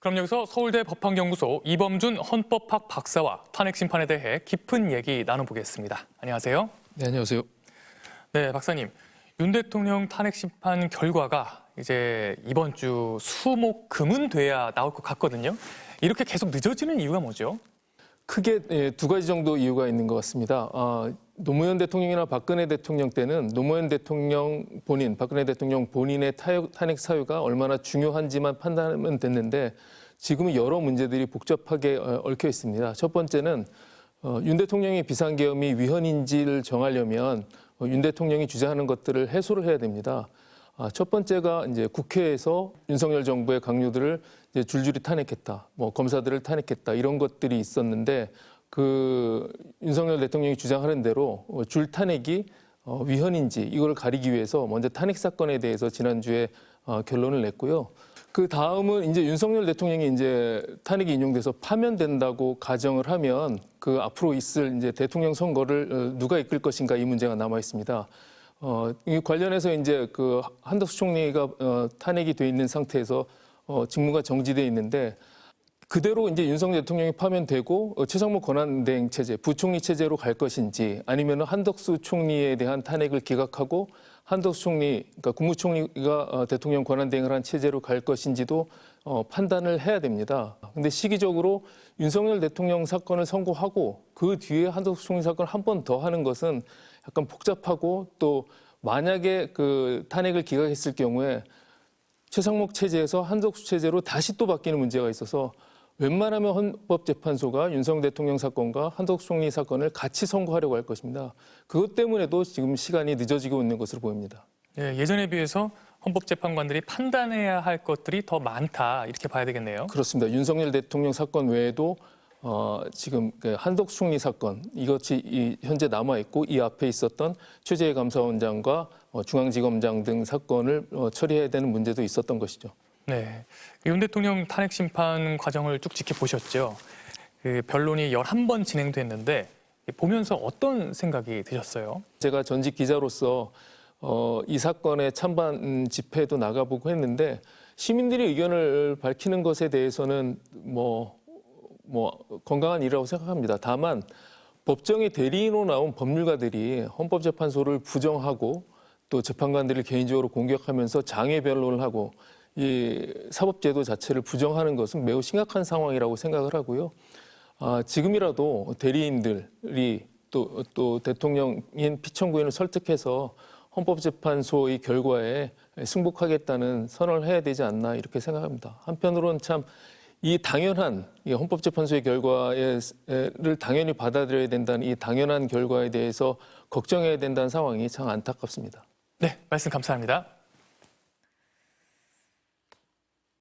그럼 여기서 서울대 법학연구소 이범준 헌법학 박사와 탄핵 심판에 대해 깊은 얘기 나눠보겠습니다. 안녕하세요. 네, 안녕하세요. 네, 박사님. 윤 대통령 탄핵 심판 결과가 이제 이번 주 수목금은 돼야 나올 것 같거든요. 이렇게 계속 늦어지는 이유가 뭐죠? 크게 두 가지 정도 이유가 있는 것 같습니다. 노무현 대통령이나 박근혜 대통령 때는 노무현 대통령 본인, 박근혜 대통령 본인의 탄핵 사유가 얼마나 중요한지만 판단하면 됐는데 지금은 여러 문제들이 복잡하게 얽혀 있습니다. 첫 번째는 윤 대통령의 비상계엄이 위헌인지를 정하려면 윤 대통령이 주장하는 것들을 해소를 해야 됩니다. 첫 번째가 이제 국회에서 윤석열 정부의 강요들을 이제 줄줄이 탄핵했다, 뭐 검사들을 탄핵했다 이런 것들이 있었는데 그 윤석열 대통령이 주장하는 대로 줄 탄핵이 위헌인지 이걸 가리기 위해서 먼저 탄핵 사건에 대해서 지난주에 결론을 냈고요. 그 다음은 이제 윤석열 대통령이 이제 탄핵이 인용돼서 파면된다고 가정을 하면 그 앞으로 있을 이제 대통령 선거를 누가 이끌 것인가 이 문제가 남아 있습니다. 이 관련해서 이제 그 한덕수 총리가 탄핵이 돼 있는 상태에서 직무가 정지돼 있는데 그대로 이제 윤석열 대통령이 파면되고 최상목 권한대행 체제, 부총리 체제로 갈 것인지 아니면 한덕수 총리에 대한 탄핵을 기각하고 한덕수 총리, 그러니까 국무총리가 대통령 권한대행을 한 체제로 갈 것인지도 판단을 해야 됩니다. 근데 시기적으로 윤석열 대통령 사건을 선고하고 그 뒤에 한덕수 총리 사건을 한 번 더 하는 것은 약간 복잡하고 또 만약에 그 탄핵을 기각했을 경우에 최상목 체제에서 한덕수 체제로 다시 또 바뀌는 문제가 있어서 웬만하면 헌법재판소가 윤석열 대통령 사건과 한덕수 총리 사건을 같이 선고하려고 할 것입니다. 그것 때문에도 지금 시간이 늦어지고 있는 것으로 보입니다. 네, 예전에 비해서 헌법재판관들이 판단해야 할 것들이 더 많다 이렇게 봐야 되겠네요. 그렇습니다. 윤석열 대통령 사건 외에도 지금 한덕수 총리 사건 이것이 현재 남아 있고 이 앞에 있었던 최재해 감사원장과 중앙지검장 등 사건을 처리해야 되는 문제도 있었던 것이죠. 네, 윤 대통령 탄핵 심판 과정을 쭉 지켜보셨죠. 그 변론이 11번 진행됐는데 보면서 어떤 생각이 드셨어요? 제가 전직 기자로서 이 사건의 찬반 집회도 나가보고 했는데 시민들이 의견을 밝히는 것에 대해서는 뭐 건강한 일이라고 생각합니다. 다만 법정의 대리인으로 나온 법률가들이 헌법재판소를 부정하고 또 재판관들을 개인적으로 공격하면서 장외 변론을 하고 이 사법제도 자체를 부정하는 것은 매우 심각한 상황이라고 생각을 하고요. 지금이라도 대리인들이 또 대통령인 피청구인을 설득해서 헌법재판소의 결과에 승복하겠다는 선언을 해야 되지 않나 이렇게 생각합니다. 한편으로는 참 이 당연한 헌법재판소의 결과를 당연히 받아들여야 된다는 이 당연한 결과에 대해서 걱정해야 된다는 상황이 참 안타깝습니다. 네, 말씀 감사합니다.